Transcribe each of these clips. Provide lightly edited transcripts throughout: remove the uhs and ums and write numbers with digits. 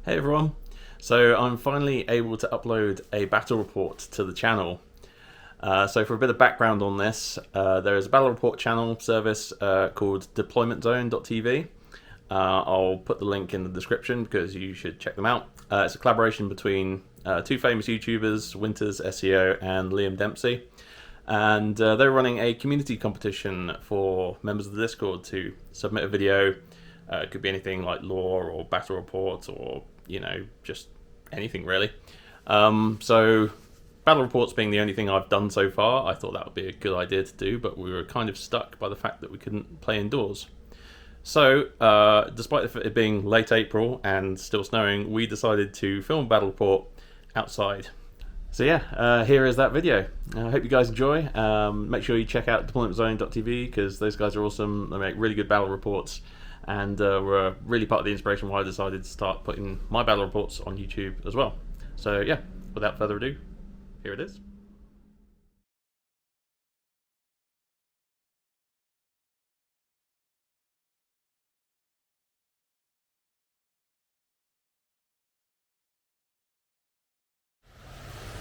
Hey everyone! So I'm finally able to upload a battle report to the channel. So for a bit of background on this, there is a battle report channel service called deploymentzone.tv. I'll put the link in the description because you should check them out. It's a collaboration between two famous YouTubers, Winters SEO and Liam Dempsey. And they're running a community competition for members of the Discord to submit a video. It could be anything like lore or battle reports or, you know, just anything really. So battle reports being the only thing I've done so far, I thought that would be a good idea to do, but we were kind of stuck by the fact that we couldn't play indoors. So, despite it being late April and still snowing, we decided to film a battle report outside. So yeah, here is that video. I hope you guys enjoy. Make sure you check out deploymentzone.tv because those guys are awesome. They make really good battle reports, and were really part of the inspiration why I decided to start putting my battle reports on YouTube as well. So yeah, without further ado, here it is.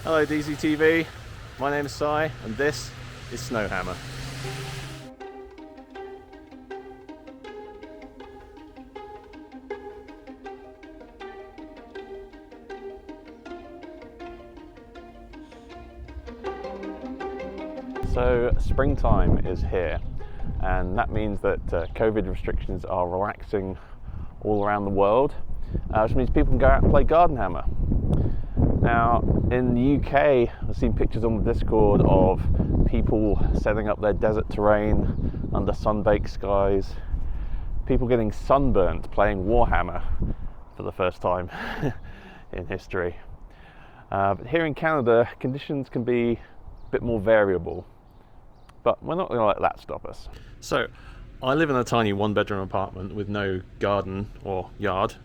Hello DZTV, my name is Si, and this is SNOWHAMMER. So springtime is here, and that means that COVID restrictions are relaxing all around the world, which means people can go out and play Garden Hammer. Now, in the UK, I've seen pictures on the Discord of people setting up their desert terrain under sun-baked skies, people getting sunburnt playing Warhammer for the first time in history. But here in Canada, conditions can be a bit more variable, but we're not going to let that stop us. So, I live in a tiny one-bedroom apartment with no garden or yard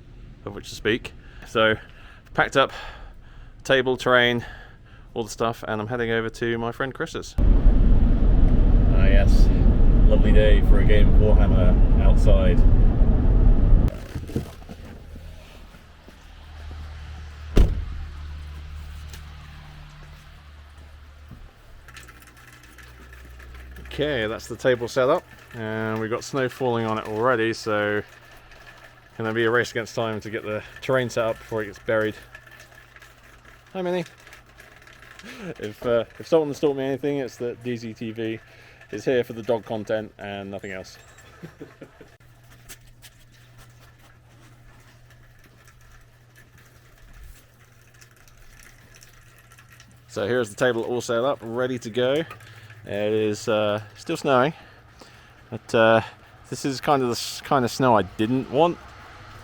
of which to speak. So, packed up table, terrain, all the stuff, and I'm heading over to my friend Chris's. Ah yes, lovely day for a game of Warhammer outside. Okay, that's the table set up, and we've got snow falling on it already, so gonna be a race against time to get the terrain set up before it gets buried. Hi Minnie. If someone has taught me anything, it's that DZTV is here for the dog content and nothing else. So here's the table all set up, ready to go. It is still snowing, but this is kind of the kind of snow I didn't want.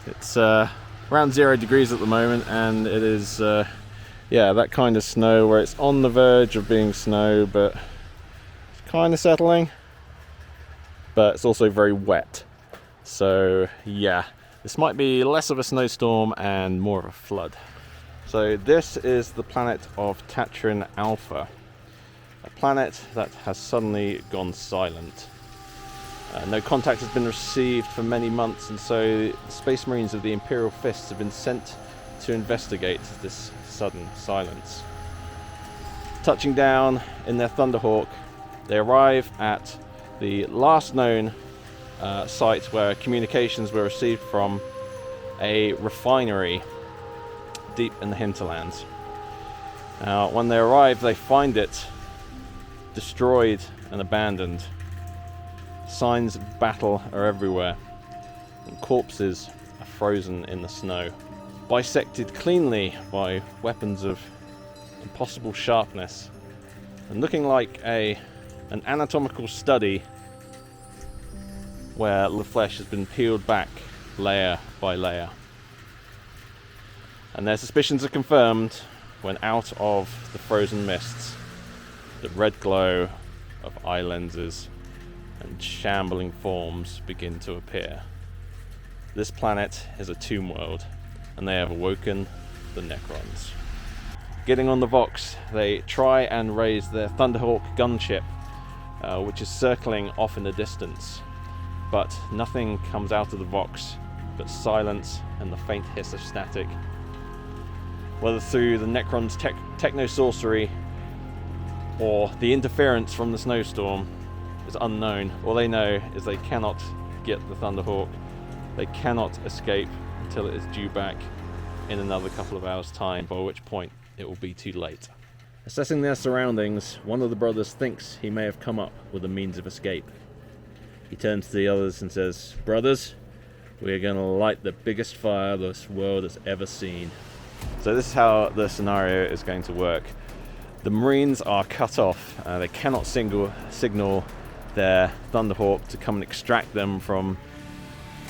It's around 0 degrees at the moment, and it is yeah, that kind of snow where it's on the verge of being snow, but it's kind of settling, but it's also very wet. So yeah, this might be less of a snowstorm and more of a flood. So this is the planet of Tatrin Alpha, a planet that has suddenly gone silent. No contact has been received for many months, and so the Space Marines of the Imperial Fists have been sent to investigate this sudden silence. Touching down in their Thunderhawk, they arrive at the last known site where communications were received from a refinery deep in the hinterlands. Now, when they arrive, they find it destroyed and abandoned. Signs of battle are everywhere, and corpses are frozen in the snow, bisected cleanly by weapons of impossible sharpness, and looking like an anatomical study where the flesh has been peeled back layer by layer. And their suspicions are confirmed when out of the frozen mists, the red glow of eye lenses and shambling forms begin to appear. This planet is a tomb world, and they have awoken the Necrons. Getting on the Vox, they try and raise their Thunderhawk gunship, which is circling off in the distance, but nothing comes out of the Vox but silence and the faint hiss of static. Whether through the Necrons' techno-sorcery or the interference from the snowstorm is unknown. All they know is they cannot get the Thunderhawk. They cannot escape until it is due back in another couple of hours' time, by which point it will be too late. Assessing their surroundings, one of the brothers thinks he may have come up with a means of escape. He turns to the others and says, "Brothers, we are going to light the biggest fire this world has ever seen." So this is how the scenario is going to work. The Marines are cut off. They cannot signal their Thunderhawk to come and extract them from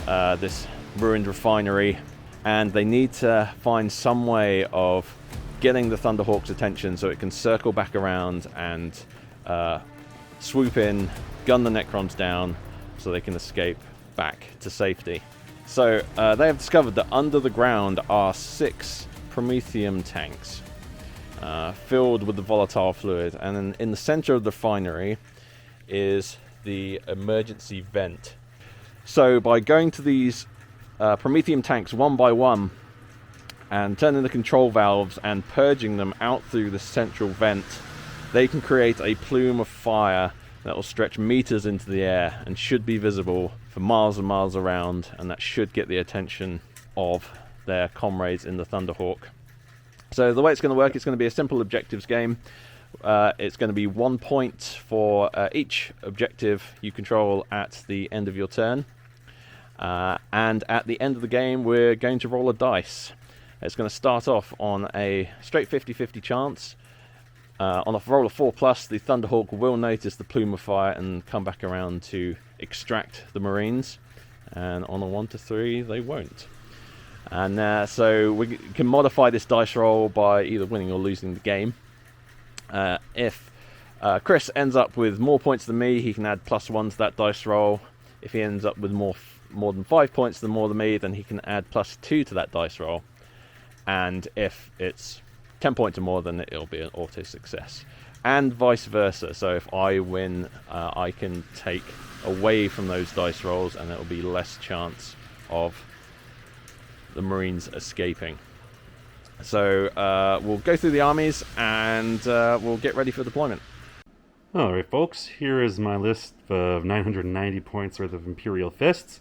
this ruined refinery, and they need to find some way of getting the Thunderhawk's attention so it can circle back around and swoop in, gun the Necrons down so they can escape back to safety. So they have discovered that under the ground are 6 Promethium tanks filled with the volatile fluid, and then in the center of the refinery is the emergency vent. So by going to these Promethium tanks one by one and turning the control valves and purging them out through the central vent, they can create a plume of fire that will stretch meters into the air and should be visible for miles and miles around, and that should get the attention of their comrades in the Thunderhawk. So the way it's going to work, it's going to be a simple objectives game. It's going to be 1 point for each objective you control at the end of your turn. And at the end of the game, we're going to roll a dice. It's going to start off on a straight 50-50 chance. On a roll of 4+, the Thunderhawk will notice the plume of fire and come back around to extract the Marines. And on a 1 to 3, they won't. And so we can modify this dice roll by either winning or losing the game. If Chris ends up with more points than me, he can add +1 to that dice roll. If he ends up with more than 5 points than me, then he can add +2 to that dice roll. And if it's 10 points or more, then it'll be an auto success. And vice versa. So if I win, I can take away from those dice rolls, and it'll be less chance of the Marines escaping. So we'll go through the armies and we'll get ready for deployment. Alright folks, here is my list of 990 points worth of Imperial Fists.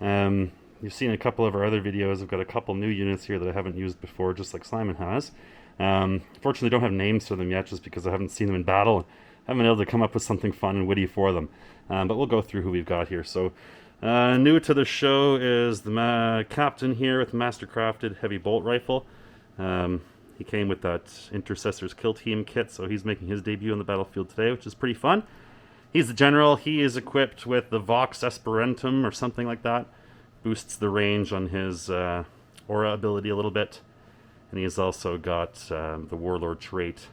You've seen a couple of our other videos. I've got a couple new units here that I haven't used before, just like Simon has. Fortunately, don't have names for them yet, just because I haven't seen them in battle. I haven't been able to come up with something fun and witty for them. But we'll go through who we've got here. So, new to the show is the captain here with Mastercrafted Heavy Bolt Rifle. He came with that Intercessor's Kill Team kit, so he's making his debut on the battlefield today, which is pretty fun. He's the general. He is equipped with the Vox Esperantum or something like that. Boosts the range on his aura ability a little bit. And he's also got the Warlord trait.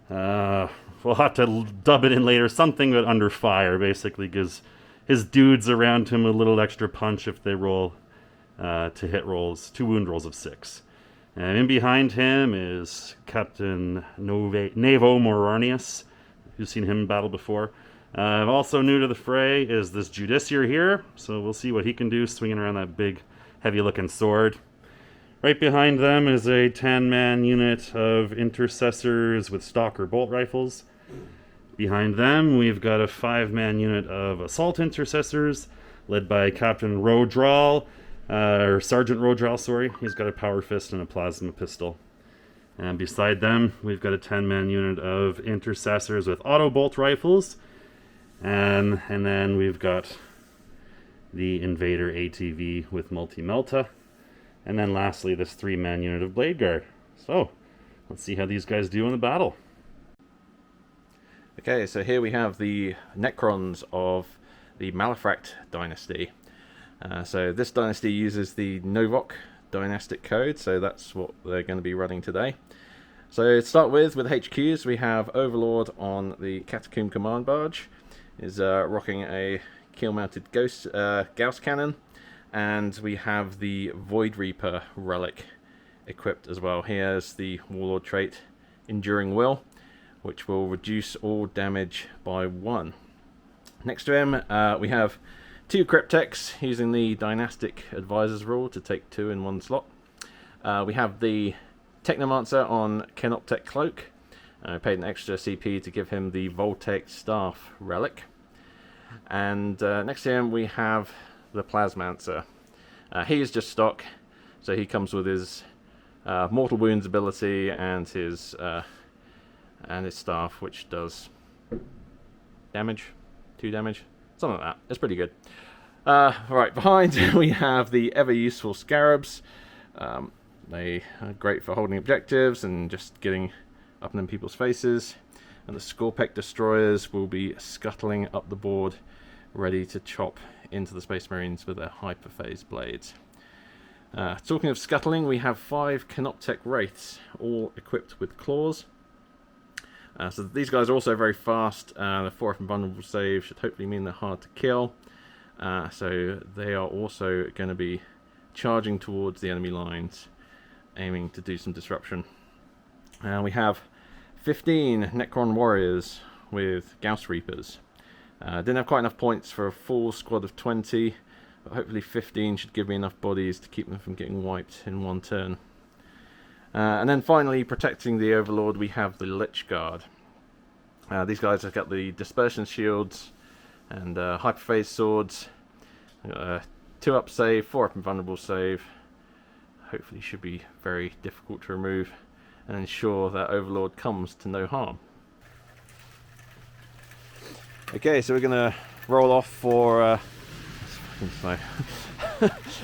We'll have to dub it in later. Something that under fire basically gives his dudes around him a little extra punch if they roll to hit rolls, 2 wound rolls of 6. And in behind him is Captain Nevo Morarnius. You've seen him in battle before. Also new to the fray is this Judiciary here, so we'll see what he can do, swinging around that big, heavy-looking sword. Right behind them is a 10-man unit of Intercessors with Stalker bolt rifles. Behind them, we've got a 5-man unit of Assault Intercessors, led by Captain Rodral, or Sergeant Rodral, sorry. He's got a Power Fist and a Plasma Pistol. And beside them, we've got a 10-man unit of Intercessors with Auto Bolt Rifles. And then we've got the Invader ATV with Multi-Melta. And then lastly, this 3-man unit of Blade Guard. So, let's see how these guys do in the battle. Okay, so here we have the Necrons of the Malefract dynasty. So this dynasty uses the Novok dynastic code, so that's what they're going to be running today. So to start with HQs, we have Overlord on the Catacomb Command Barge. Is rocking a keel-mounted Gauss cannon, and we have the Void Reaper relic equipped as well. He has the Warlord trait Enduring Will, which will reduce all damage by 1. Next to him, we have 2 Cryptex using the Dynastic Advisors rule to take 2 in 1 slot. We have the Technomancer on Canoptech Cloak. I paid an extra CP to give him the Voltaic Staff relic. And next to him we have the Plasmancer. He is just stock, so he comes with his Mortal Wounds ability and his staff, which does damage, 2 damage, something like that. It's pretty good. Right, behind we have the ever useful Scarabs. They are great for holding objectives and just getting up in people's faces. And the Scorpec Destroyers will be scuttling up the board, ready to chop into the Space Marines with their Hyperphase blades. Talking of scuttling, we have 5 Canoptech Wraiths, all equipped with claws. So these guys are also very fast. The 4 invulnerable save should hopefully mean they're hard to kill. So they are also going to be charging towards the enemy lines, aiming to do some disruption. We have 15 Necron Warriors with Gauss Reapers. Didn't have quite enough points for a full squad of 20, but hopefully 15 should give me enough bodies to keep them from getting wiped in 1 turn. And then finally, protecting the Overlord, we have the Lich Guard. These guys have got the Dispersion Shields and Hyperphase Swords. 2 up save, 4 up invulnerable save. Hopefully should be very difficult to remove and ensure that Overlord comes to no harm. Okay, so we're going to roll off for... we're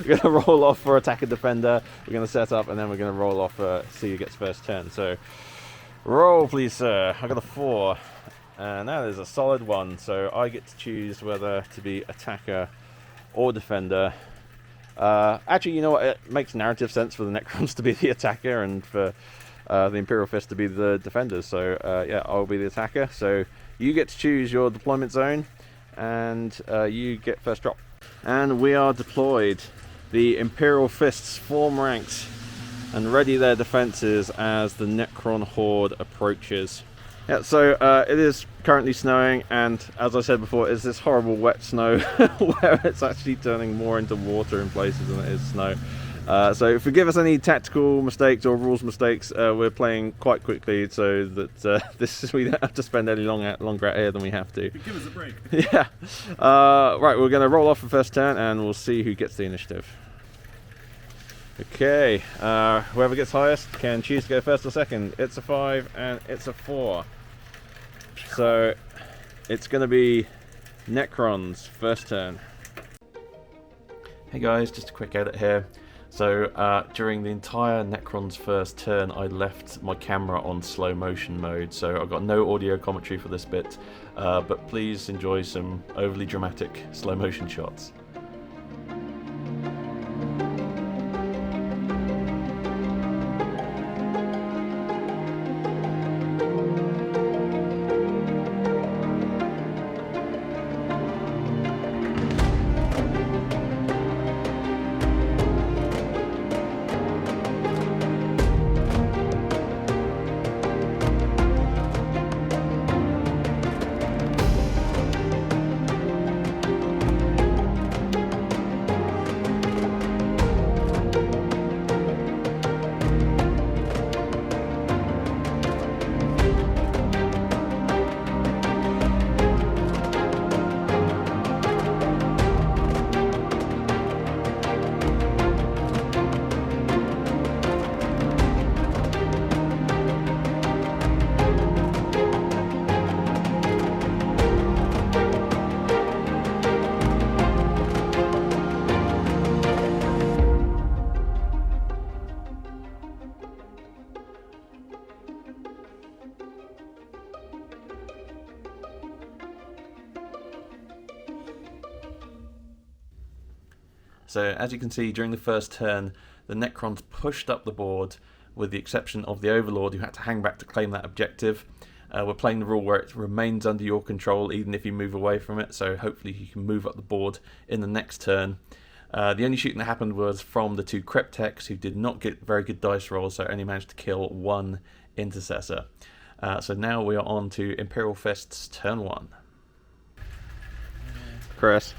going to roll off for Attacker Defender. We're going to set up and then we're going to roll off see who gets first turn. So, roll please sir. I got a 4. And that is a solid 1. So I get to choose whether to be Attacker or Defender. Actually, you know what? It makes narrative sense for the Necrons to be the Attacker and for the Imperial Fists to be the Defenders. So yeah, I'll be the Attacker. So you get to choose your deployment zone and you get first drop. And we are deployed. The Imperial Fists form ranks and ready their defenses as the Necron horde approaches. Yeah, so it is currently snowing, and as I said before, it's this horrible wet snow where it's actually turning more into water in places than it is snow. So forgive us any tactical mistakes or rules mistakes. We're playing quite quickly so that we don't have to spend any longer out here than we have to. Give us a break. Yeah. Right, we're going to roll off for first turn and we'll see who gets the initiative. Okay, whoever gets highest can choose to go first or second. It's a 5 and it's a 4. So it's going to be Necrons first turn. Hey guys, just a quick edit here. So during the entire Necron's first turn I left my camera on slow motion mode, so I've got no audio commentary for this bit, but please enjoy some overly dramatic slow motion shots. So as you can see, during the first turn, the Necrons pushed up the board, with the exception of the Overlord, who had to hang back to claim that objective. We're playing the rule where it remains under your control even if you move away from it, so hopefully you can move up the board in the next turn. The only shooting that happened was from the 2 Cryptex, who did not get very good dice rolls, so only managed to kill 1 Intercessor. So now we are on to Imperial Fists turn 1. Chris,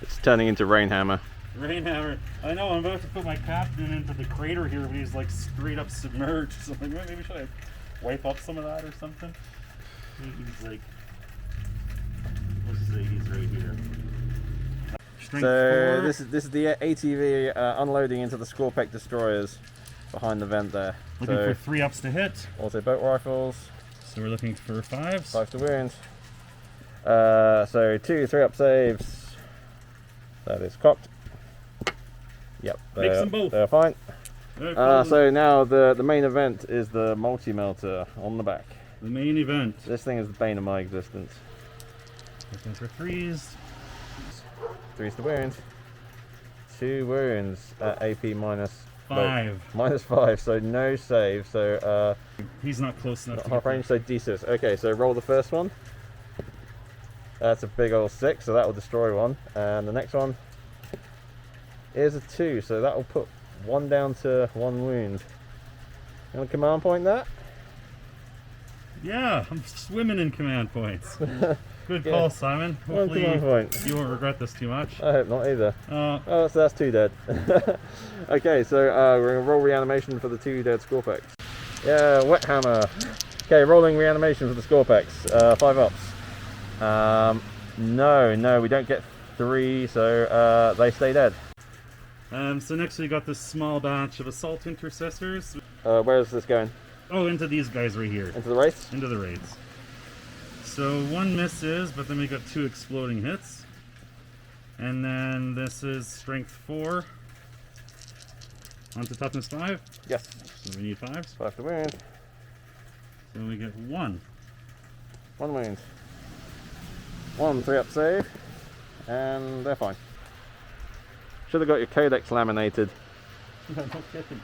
It's turning into Rainhammer. Rainhammer. I know, I'm about to put my captain into the crater here, but he's like straight up submerged. So I'm like, maybe should I wipe up some of that or something? He's like, let's say he's right here. Strength So 4. this is the ATV unloading into the Scorpec destroyers behind the vent there. Looking So, for 3 ups to hit. also boat rifles, So we're looking for 5s. 5 to wound. So 2 3-up saves. That is cocked. Yep, Mix them both. they're fine. So now the main event is the multi-melter on the back. The main event. This thing is the bane of my existence. Looking for 3s. 3's to wound. 2 wounds at AP minus 5. minus 5, so no save. So He's not close enough. not to half get range, so D6. Okay, so roll the first one. That's a big old 6, so that will destroy one. And the next one is a 2, so that will put 1 down to 1 wound. You want a command point that? Yeah, I'm swimming in command points. Good Yeah. call, Simon. One Hopefully command point. you won't regret this too much. I hope not either. Uh, Oh, so that's 2 dead. Okay, so we're going to roll reanimation for the 2 dead Scorpex. Yeah, wet hammer. Okay, rolling reanimation for the Scorpex. 5 ups. No, we don't get 3, so they stay dead. so next we got this small batch of assault intercessors. Where is this going? Oh, into these guys right here. Into the race? Into the raids. So 1 misses, but then we got 2 exploding hits. And then this is strength 4. Onto toughness 5. Yes. So we need 5s. 5 to wound. So we get 1. 1 wound. 1 3-up save. And they're fine. Should have got your codex laminated. No kidding.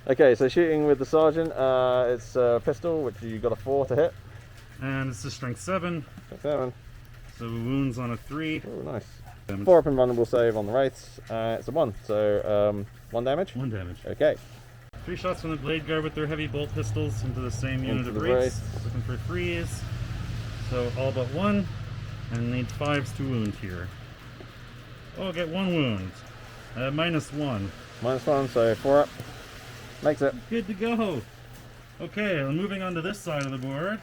Okay, so shooting with the sergeant, it's a pistol, which you got a 4 to hit. And this is strength 7. 7. So wounds on a 3. Oh, nice. Damage. 4 up and vulnerable save on the wraiths. It's a 1, so 1 damage. 1 damage. Okay. 3 shots from the blade guard with their heavy bolt pistols into the same unit Into of the wraiths. wraiths. Looking for 3s. So all but 1. And need 5s to wound here. Oh, get 1 wound. Minus 1. Minus 1, so 4 up. Makes it. Good to go. Okay, well, moving on to this side of the board.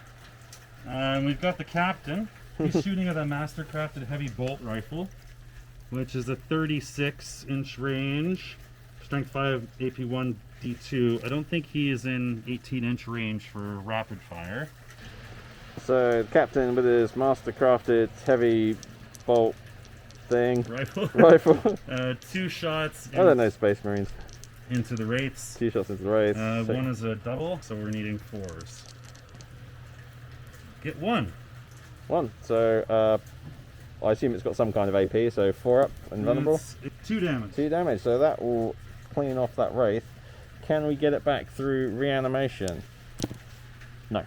We've got the captain. He's shooting at a master-crafted heavy bolt rifle, which is a 36-inch range, strength 5, AP1, D2. I don't think he is in 18-inch range for rapid fire. So the captain with his master-crafted heavy bolt thing. Rifle. 2 shots I don't know Space Marines. into the wraiths. 2 shots into the race. 1 is a double, so we're needing 4s. Get 1. 1. So I assume it's got some kind of AP, so 4 up and vulnerable. It's 2 damage. 2 damage, so that will clean off that wraith. Can we get it back through reanimation? No.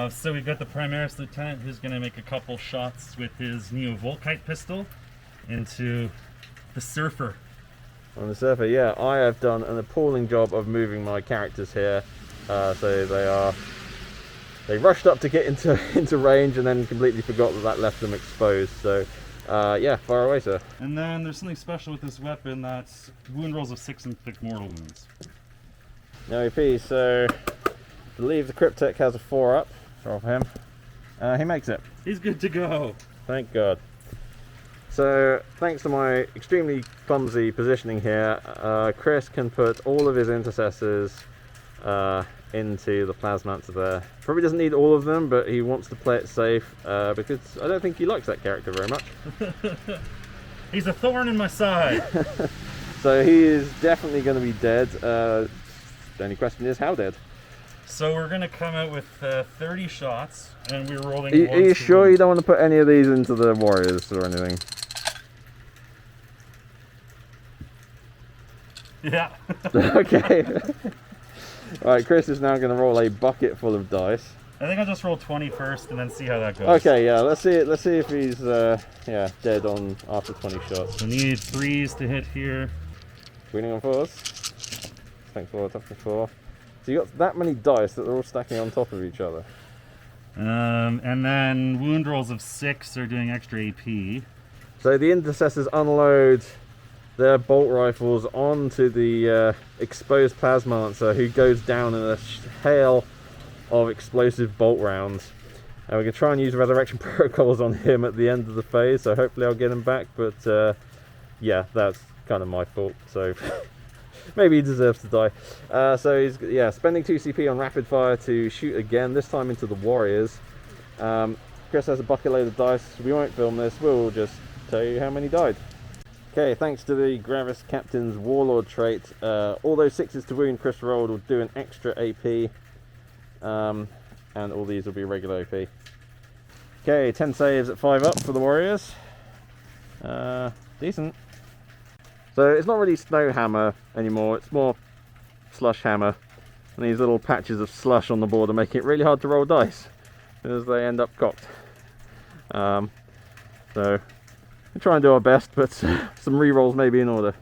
So we've got the Primaris Lieutenant who's going to make a couple shots with his Neo-Volkite pistol into the Surfer. On the surfer, yeah, I have done an appalling job of moving my characters here. So they rushed up to get into range and then completely forgot that left them exposed. So yeah, fire away, sir. And then there's something special with this weapon that's wound rolls of 6 inflict mortal wounds. No AP, so I believe the Cryptek has a 4 up. Roll for him. He makes it. He's good to go. Thank God. So, thanks to my extremely clumsy positioning here, Chris can put all of his intercessors into the Plasmancer there. Probably doesn't need all of them, but he wants to play it safe because I don't think he likes that character very much. He's a thorn in my side. So he is definitely going to be dead. The only question is, how dead? So we're going to come out with 30 shots, and we're rolling. Are you sure you don't want to put any of these into the warriors or anything? Yeah. Okay. Alright, Chris is now going to roll a bucket full of dice. I think I'll just roll 20 first and then see how that goes. Okay, yeah, let's see if he's dead on after 20 shots. We need 3s to hit here. Winning on 4s. Thanks for top of 4. So you got that many dice that they're all stacking on top of each other. And then wound rolls of 6 are doing extra AP. So the intercessors unload their bolt rifles onto the exposed plasmancer, who goes down in a hail of explosive bolt rounds. And we're going to try and use resurrection protocols on him at the end of the phase, so hopefully I'll get him back, but yeah, that's kind of my fault, so maybe he deserves to die. So he's spending 2 CP on rapid fire to shoot again, this time into the warriors. Chris has a bucket load of dice. We won't film this, we'll just tell you how many died. Okay, thanks to the Gravis Captain's Warlord trait, all those 6s to wound Chris rolled will do an extra AP, and all these will be regular AP. Okay, 10 saves at 5 up for the warriors. Decent. So it's not really SNOWHAMMER anymore, it's more slush hammer. And these little patches of slush on the board are making it really hard to roll dice as they end up cocked. So we try and do our best, but some re-rolls may be in order.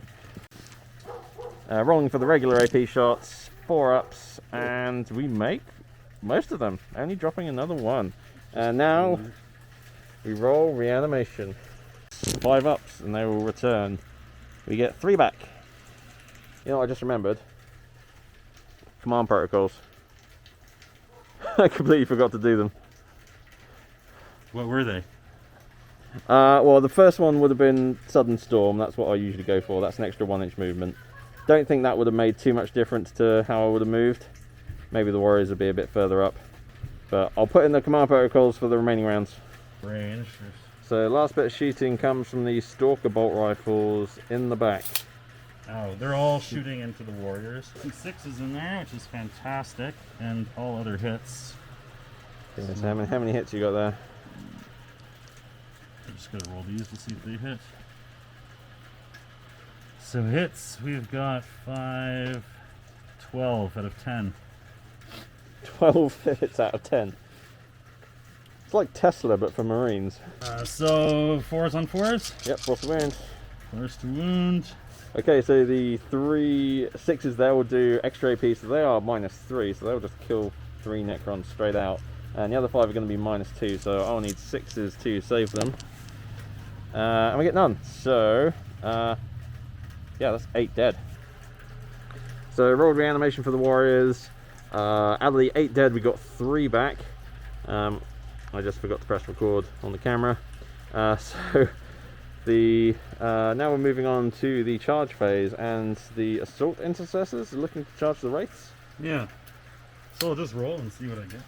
Rolling for the regular AP shots, 4 ups, and we make most of them, only dropping another 1. And now we roll reanimation. 5 ups and they will return. We get 3 back. You know what I just remembered? Command protocols. I completely forgot to do them. What were they? Well, the first one would have been Sudden Storm. That's what I usually go for. That's an extra 1-inch movement. Don't think that would have made too much difference to how I would have moved. Maybe the warriors would be a bit further up. But I'll put in the command protocols for the remaining rounds. Range. So last bit of shooting comes from the Stalker bolt rifles in the back. Oh, they're all shooting into the warriors. 6s in there, which is fantastic, and all other hits. Okay, so how many hits you got there? I'm just gonna roll these to see if they hit. So hits, we've got 5, 12 out of 10. 12 hits out of 10. It's like Tesla, but for Marines. So 4s on 4s? Yep, force to wound. 4s to wound. Okay, so the 3 6s there will do extra AP, so they are -3, so they'll just kill 3 Necrons straight out. And the other 5 are going to be -2, so I'll need 6s to save them. And we get none, so yeah, that's 8 dead. So rolled reanimation for the warriors. Out of the 8 dead, we got 3 back. I just forgot to press record on the camera. So the now we're moving on to the charge phase, and the assault intercessors are looking to charge the wraiths. Yeah. So I'll just roll and see what I get.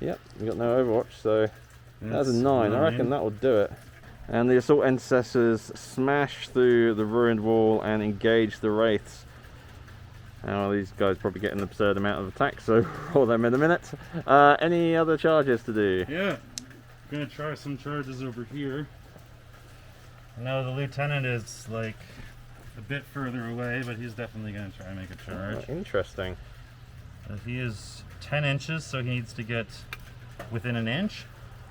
Yep, we got no Overwatch, so that's a 9. I reckon that will do it. And the assault intercessors smash through the ruined wall and engage the wraiths. Now these guys probably get an absurd amount of attack, so roll them in a minute. Any other charges to do? Yeah, I'm gonna try some charges over here. No, the lieutenant is like a bit further away, but he's definitely gonna try and make a charge. Oh, interesting. He is 10 inches, so he needs to get within an inch.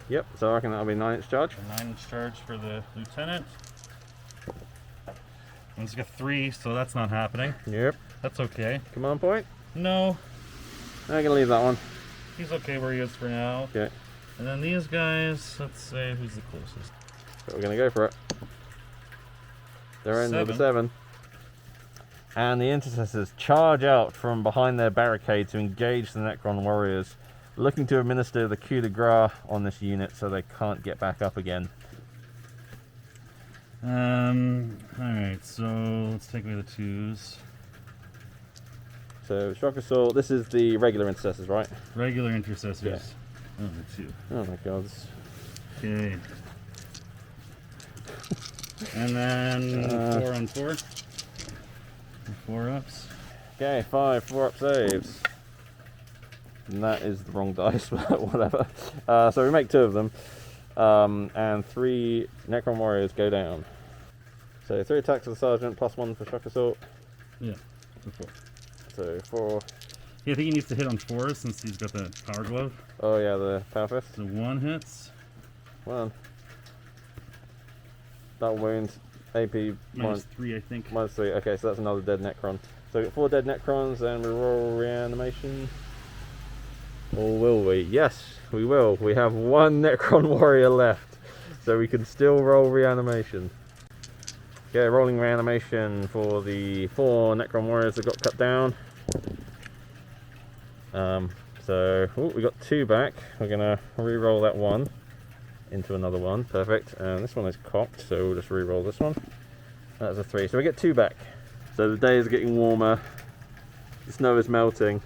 Yep, so I reckon that'll be 9-inch charge. A 9-inch charge for the lieutenant. He's got 3, so that's not happening. Yep. That's okay. Command point? No. I'm gonna leave that one. He's okay where he is for now. Okay. And then these guys, let's say who's the closest. So we're gonna go for it. They're in with a 7. And the intercessors charge out from behind their barricade to engage the Necron warriors, looking to administer the coup de grace on this unit so they can't get back up again. Alright, so let's take away the 2s. So shock assault, this is the regular intercessors, right? Regular intercessors. Yeah. Oh, the 2. Oh my god. Okay. And then 4 on 4. 4 ups. Okay, 5 4-up saves. And that is the wrong dice, but whatever. So we make 2 of them. And 3 Necron warriors go down. So 3 attacks for the sergeant, +1 for shock assault. Yeah, so 4. So 4. Yeah, I think he needs to hit on 4 since he's got the power glove. Oh yeah, the power fist. So 1 hits. 1. That wound. AP -3, I think. -3. Okay, so that's another dead Necron. So we got 4 dead Necrons, and we roll reanimation. Or will we? Yes, we will. We have 1 Necron warrior left. so we can still roll reanimation. Okay, rolling reanimation for the 4 Necron warriors that got cut down. We got 2 back. We're gonna re-roll that one into another one. Perfect. And this one is cocked, so we'll just re-roll this one. That's a 3. So we get 2 back. So the day is getting warmer. The snow is melting,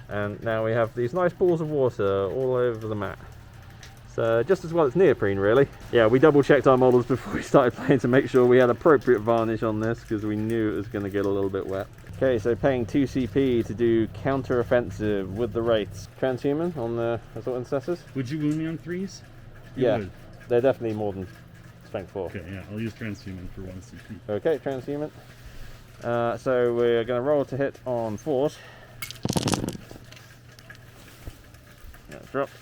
and now we have these nice balls of water all over the map. So just as well it's neoprene, really. Yeah, we double checked our models before we started playing to make sure we had appropriate varnish on this, because we knew it was going to get a little bit wet. Okay, so paying 2 CP to do counter-offensive with the Wraiths. Transhuman on the assault intercessors. Would you wound me on 3s? You Yeah, would. they're definitely more than strength 4. Okay, yeah, I'll use transhuman for 1 CP. Okay, transhuman. So we're going to roll to hit on 4s. That's dropped.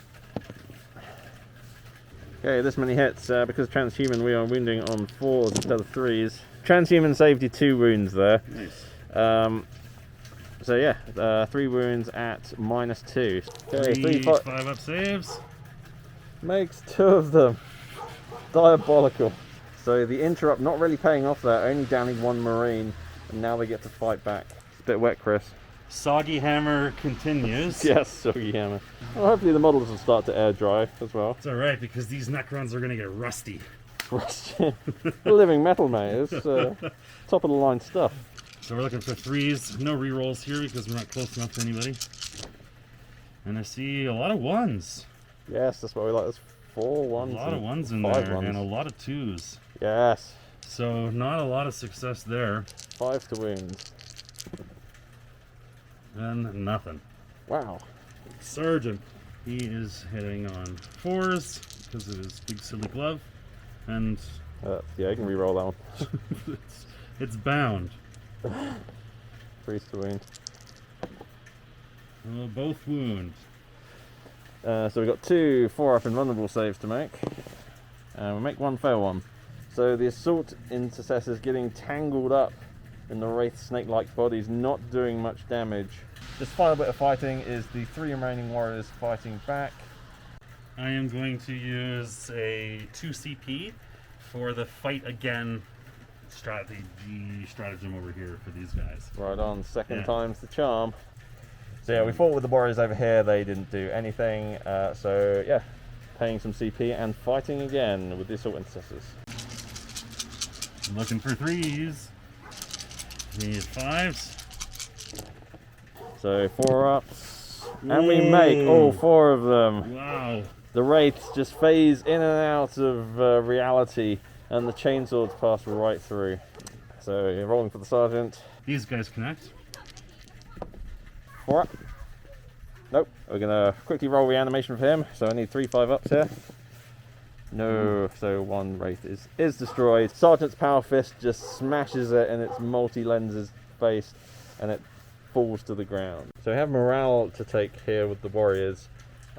Okay, this many hits. Because transhuman, we are wounding on 4s instead of 3s. Transhuman saved you 2 wounds there. Nice. So yeah, 3 wounds at -2. Okay, 3 5 up saves. makes 2 of them. Diabolical. So the interrupt not really paying off there, only downing 1 Marine, and now they get to fight back. It's a bit wet, Chris. Soggy Hammer continues. Yes, soggy hammer. Well, hopefully the models will start to air dry as well. It's alright, because these Necrons are going to get rusty. Living metal, mate. It's top of the line stuff. So we're looking for 3s. No rerolls here because we're not close enough to anybody. And I see a lot of 1s. Yes, that's what we like. There's 4 1s. A lot of 1s in 5 there, 1s. and a lot of 2s. Yes. So not a lot of success there. 5 to wounds. And nothing. Wow. Sergeant. He is hitting on 4s because of his big silly glove. And Yeah, you can re-roll that one. it's bound. 3 to wound. Both wound. So we've got 2 4-up invulnerable saves to make. And we'll make 1 fail one. So the assault intercessors getting tangled up in the Wraith snake-like bodies, not doing much damage. This final bit of fighting is the 3 remaining warriors fighting back. I am going to use a 2 CP for the fight again stratagem over here for these guys. Right on, second time's the charm. So yeah, we fought with the warriors over here, they didn't do anything. So yeah, paying some CP and fighting again with the assault intercessors. Looking for 3s. Need 5s. So 4-ups. And we make all 4 of them. Wow. The Wraiths just phase in and out of reality, and the chainswords pass right through. So you're rolling for the sergeant. These guys connect. 4-up. Nope. We're gonna quickly roll reanimation for him. So I need 3 5-ups here. No. So 1 Wraith is destroyed. Sergeant's power fist just smashes it in its multi-lenses face, and it falls to the ground. So we have morale to take here with the warriors.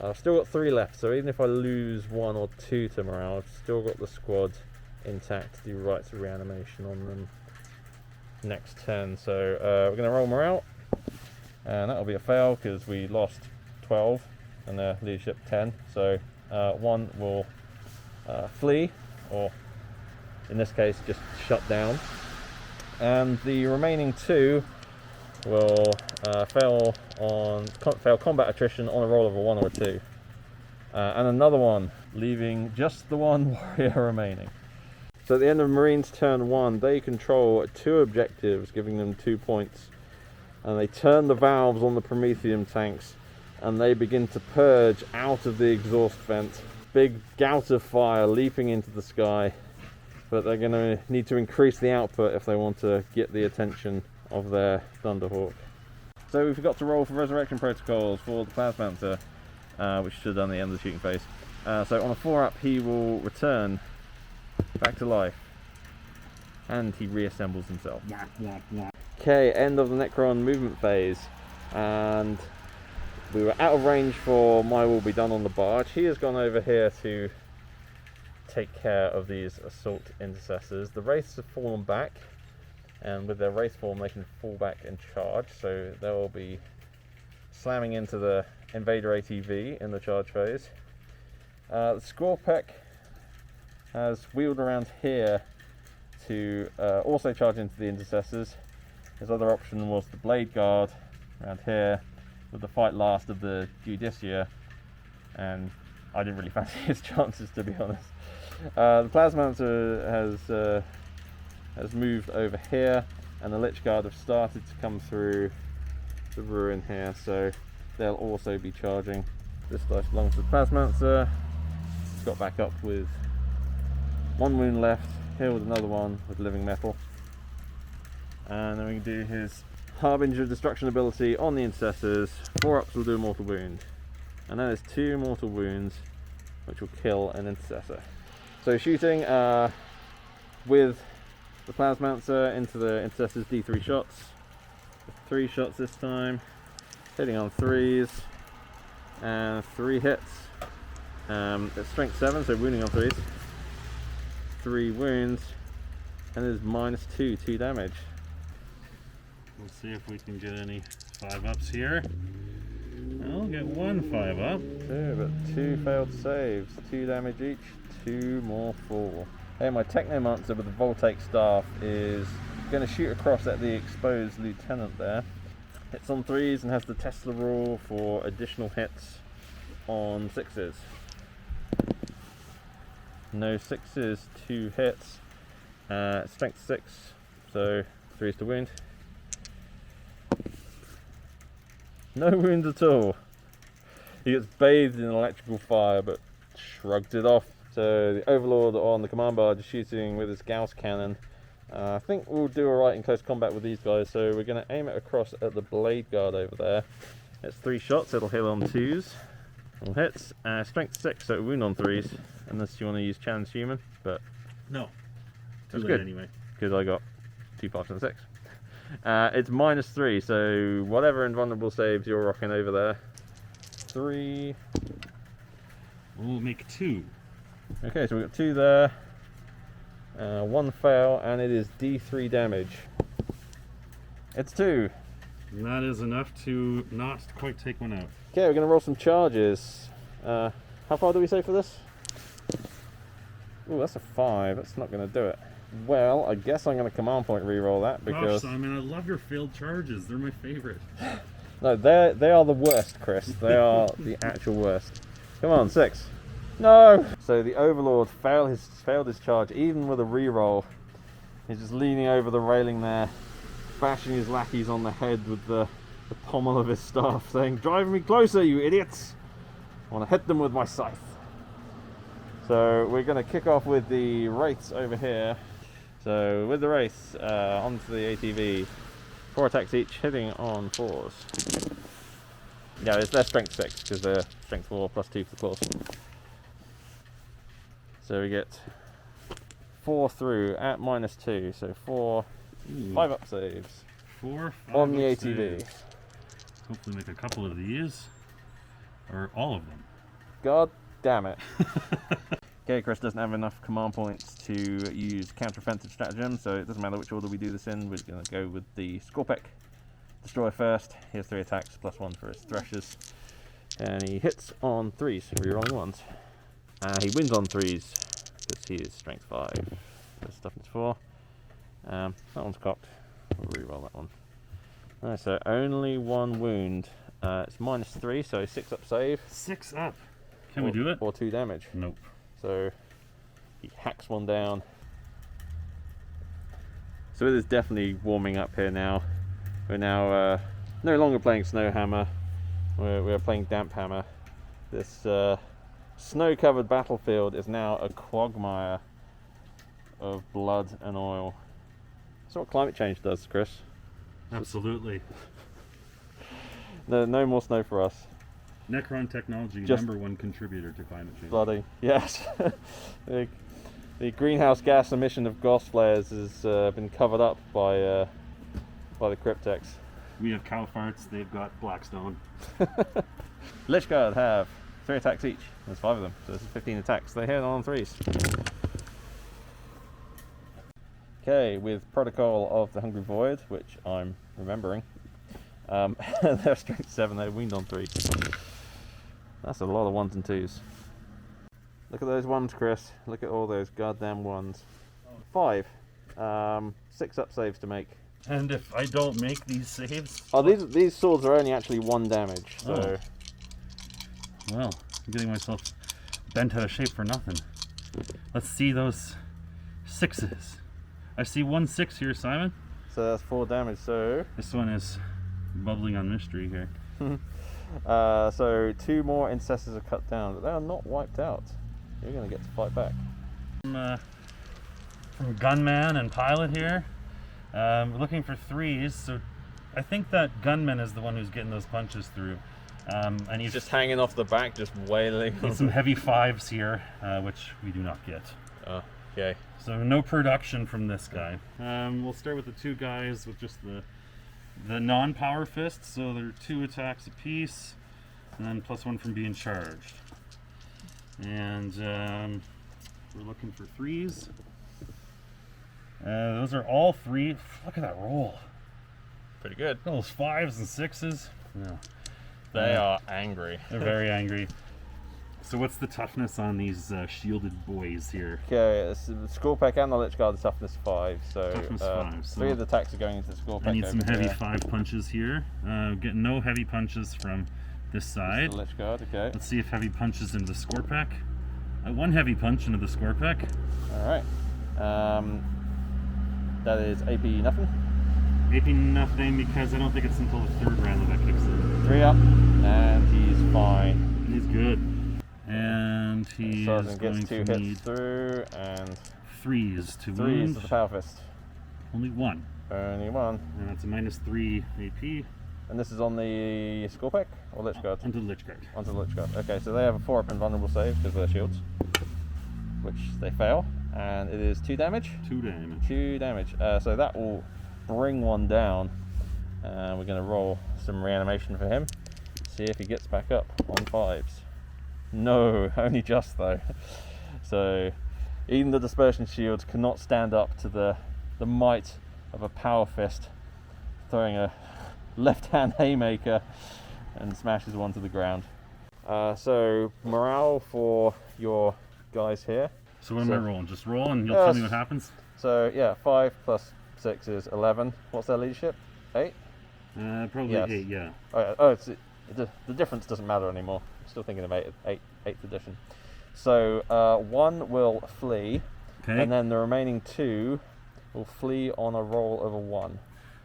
I've still got 3 left, so even if I lose 1 or 2 to morale, I've still got the squad intact to do rites of reanimation on them next turn. So we're going to roll morale, and that'll be a fail because we lost 12 and their leadership 10. So 1 will flee, or in this case just shut down, and the remaining 2 will fail combat attrition on a roll of a 1 or a 2, and another 1, leaving just the 1 warrior remaining. So at the end of Marines turn 1, they control 2 objectives, giving them 2 points, and they turn the valves on the Prometheum tanks, and they begin to purge out of the exhaust vent. Big gout of fire leaping into the sky, but they're going to need to increase the output if they want to get the attention of their Thunderhawk. So we forgot to roll for resurrection protocols for the Plasmancer, which should have done the end of the shooting phase. So on a 4-up he will return back to life, and he reassembles himself. Okay, end of the Necron movement phase, and we were out of range for My Will Be Done on the barge. He has gone over here to take care of these assault intercessors. The Wraiths have fallen back, and with their Wraith form they can fall back and charge, so they will be slamming into the Invader ATV in the charge phase. The Scorpec has wheeled around here to also charge into the intercessors. His other option was the blade guard around here with the fight last of the Judicia, and I didn't really fancy his chances, to be honest. The Plasmancer has moved over here, and the Lich Guard have started to come through the ruin here, so they'll also be charging. This dice belongs to the Plasmancer. He's got back up with 1 wound left, here with another one with living metal. And then we can do his Harbinger Destruction ability on the Intercessors. 4 ups will do a mortal wound. And then there's 2 mortal wounds, which will kill an Intercessor. So shooting with the Plasmancer into the Intercessors, D3 shots. 3 shots this time, hitting on 3s, and 3 hits. It's strength 7, so wounding on 3s. 3 wounds, and there's -2, 2 damage. Let's see if we can get any 5-ups here. I'll get 1 5-up. 2, but 2 failed saves, 2 damage each, 2 more fall. Hey, my Technomancer with the Voltaic Staff is going to shoot across at the exposed lieutenant there. Hits on 3s and has the Tesla rule for additional hits on 6s. No 6s, 2 hits. Strength 6, so 3s to wound. No wounds at all. He gets bathed in electrical fire but shrugged it off. So the Overlord on the command barge is shooting with his Gauss cannon. I think we'll do alright in close combat with these guys, so we're going to aim it across at the blade guard over there. It's 3 shots, it'll hit on 2s. All hits. Strength 6, so it'll wound on 3s, unless you want to use Challenge Human, but No. Too that's late good, anyway. because I got 2 parts of the 6. It's -3, so whatever invulnerable saves you're rocking over there. 3. We'll make 2. Okay, so we've got 2 there. 1 fail, and it is D3 damage. It's 2. And that is enough to not quite take one out. Okay, we're going to roll some charges. How far do we say for this? Ooh, that's a 5. That's not going to do it. Well, I guess I'm going to command point reroll that because... Gosh, Simon, I love your failed charges. They're my favorite. No, they are the worst, Chris. They are the actual worst. Come on, 6. No! So the Overlord failed his charge, even with a reroll. He's just leaning over the railing there, bashing his lackeys on the head with the pommel of his staff, saying, "Drive me closer, you idiots! I want to hit them with my scythe." So we're going to kick off with the Wraiths over here. So with the Wraiths, onto the ATV. 4 attacks each, hitting on 4s. Yeah, it's their strength 6, because they're strength 4 plus 2 for the claws. So we get 4 through at -2, so 4 5-up saves 4 on the 5-up ATV. saves. Hopefully make a couple of these, or all of them. God damn it. Okay, Chris doesn't have enough command points to use counter-offensive stratagem, so it doesn't matter which order we do this in. We're going to go with the Scorpec Destroyer first. He has 3 attacks, +1 for his Threshers. And he hits on 3s, rerolling 1s. He wins on 3s, because he is strength 5. His toughness 4. That one's cocked. We'll reroll that one. Alright, so only 1 wound. It's -3, so 6-up save. 6 up. Can we do it? Or 2 damage. Nope. So he hacks one down. So it is definitely warming up here now. We're now no longer playing Snowhammer. We're playing Damphammer. This snow-covered battlefield is now a quagmire of blood and oil. That's what climate change does, Chris. Absolutely. No more snow for us. Necron technology, Just #1 contributor to climate change. Bloody yes. the greenhouse gas emission of Gauss flares has been covered up by the Cryptex. We have cow farts, they've got Blackstone. Lich Guard have 3 attacks each. There's 5 of them, so this is 15 attacks. They hit on 3s. Okay, with Protocol of the Hungry Void, which I'm remembering, they're strength 7, they wound on 3. That's a lot of 1s and 2s. Look at those ones, Chris. Look at all those goddamn ones. 5. 6 up saves to make. And if I don't make these saves... Oh, these swords are only actually 1 damage, so... Oh. Well, I'm getting myself bent out of shape for nothing. Let's see those 6s. I see 1 6 here, Simon. So that's 4 damage, so... This one is bubbling on mystery here. So 2 more incestors are cut down, but they are not wiped out. You're going to get to fight back. From Gunman and Pilot here. We're looking for 3s, so I think that Gunman is the one who's getting those punches through. And he's Just hanging off the back, just wailing. needs some heavy 5s here, which we do not get. Oh, okay. So no production from this guy. We'll start with the 2 guys with just the non-power fists, so they're 2 attacks apiece, and then +1 from being charged. And we're looking for 3s. Those are all 3. Look at that roll. Pretty good. Those 5s and 6s. Yeah. They are angry. They're very angry. So what's the toughness on these shielded boys here? Okay, the Skullpeck and the Lich Guard is toughness 5, so, Toughness 5, so 3 of the attacks are going into the Skullpeck. I need some over heavy here. 5 punches here. Getting no heavy punches from this side. The Lich Guard, okay. Let's see if heavy punches into the Scorpack. 1 heavy punch into the Scorpack. Alright. That is AP nothing. AP nothing because I don't think it's until the 3rd round that kicks in. 3 up, and he's fine. He's good. And he is Sergeant going gets 2 to hits need through, and 3s to 3s wound. to the Power Fist. Only 1. Only 1. And that's a -3 AP. And this is on the Skullpeck or Lich Guard? Onto the Lich Guard. Onto the Lich Guard. Okay, so they have a 4-up invulnerable save because of their shields, which they fail, and it is 2 damage. 2 damage. 2 damage. So that will bring 1 down. And we're going to roll some reanimation for him. See if he gets back up on 5s. No, only just though. So even the dispersion shields cannot stand up to the might of a Power Fist throwing a left-hand haymaker and smashes 1 to the ground. So morale for your guys here. So what am I rolling? Just roll and you'll tell me what happens? So yeah, 5 plus 6 is 11. What's their leadership? 8? Probably Yes. 8, yeah. The difference doesn't matter anymore. I'm still thinking of 8th edition. So 1 will flee, Okay. and then the remaining 2 will flee on a roll of a 1.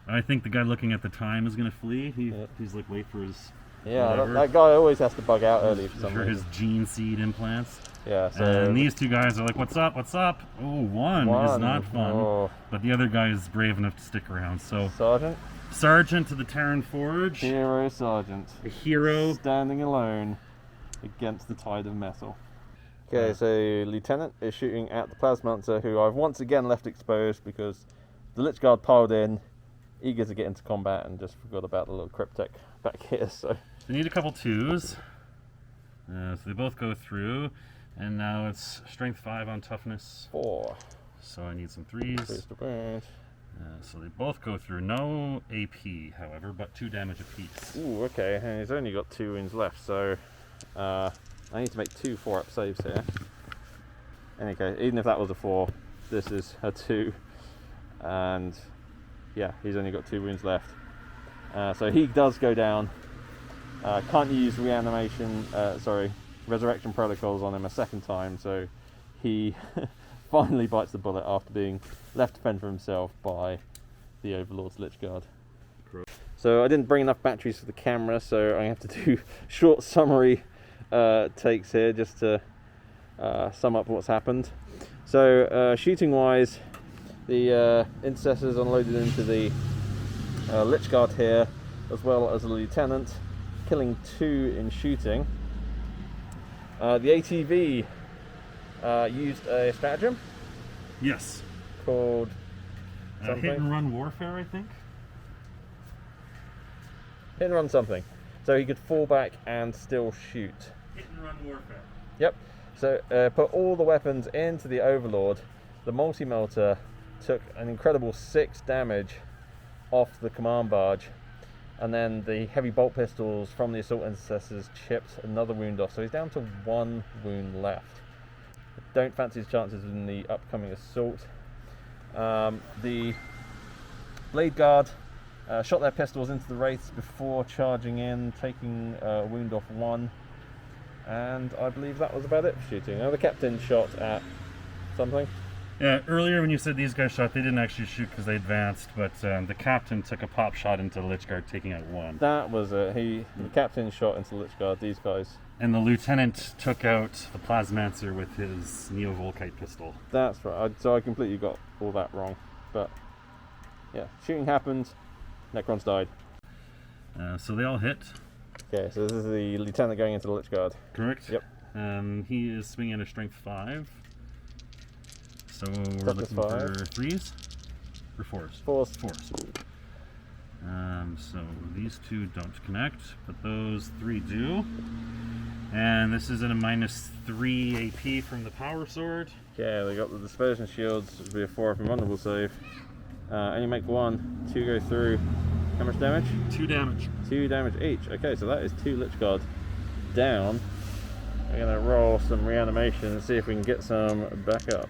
I think the guy looking at the time is going to flee. He's like, wait for his... Yeah, whatever. that guy always has to bug out early for some For his reason. gene seed implants. Yeah, so And these 2 guys are like, what's up, what's up? Oh, 1 is not fun. Oh. But the other guy is brave enough to stick around. So, Sergeant, Sergeant to the Terran Forge. hero sergeant, A hero. standing alone against the tide of metal. Okay, so Lieutenant is shooting at the Plasmancer, who I've once again left exposed because the Lich Guard piled in, eager to get into combat, and just forgot about the little cryptek back here. So They need a couple 2s. So they both go through. And now it's strength 5 on toughness. 4. So I need some 3s. Boost to wound. So they both go through. No AP, however, but 2 damage apiece. Ooh, okay, and he's only got 2 wounds left, so I need to make 2 4-up saves here. In any case, even if that was a 4, this is a 2, and yeah, he's only got 2 wounds left. So he does go down. Can't use resurrection protocols on him a second time, so he finally bites the bullet after being left to fend for himself by the Overlord's Lich Guard. So I didn't bring enough batteries for the camera, so I have to do short summary takes here just to sum up what's happened. So shooting wise, the intercessors unloaded into the Lich Guard here, as well as the lieutenant, killing 2 in shooting. The ATV used a stratagem Yes. called something. Hit and run warfare, I think. Hit and run something. So he could fall back and still shoot. Hit and run warfare. Yep. So put all the weapons into the Overlord. The multi-melter took an incredible 6 damage off the command barge. And then the heavy bolt pistols from the assault intercessors chipped another wound off. So he's down to 1 wound left. don't fancy his chances in the upcoming assault. The Blade Guard shot their pistols into the wraiths before charging in, taking a wound off one, and I believe that was about it for shooting. Now the captain shot at something. Yeah, earlier when you said these guys shot, they didn't actually shoot because they advanced, but the captain took a pop shot into the Lich Guard, taking out one. That was it. The captain shot into the Lich Guard, these guys. And the lieutenant took out the Plasmancer with his Neo-Volkite pistol. That's right. So I completely got all that wrong. But yeah, shooting happened. Necrons died. So they all hit. Okay, so this is the lieutenant going into the Lich Guard. Correct? Yep. He is swinging at a strength 5. So we're Toughness looking 5. for 3s or 4s? 4s. 4s. So these 2 don't connect, but those 3 do. And this is at a -3 AP from the power sword. Okay, they got the dispersion shields, which would be a 4-up invulnerable save. Only make 1, 2 go through. How much damage? 2 damage. 2 damage each. Okay, so that is 2 Lich Guard down. We're going to roll some reanimation and see if we can get some back up.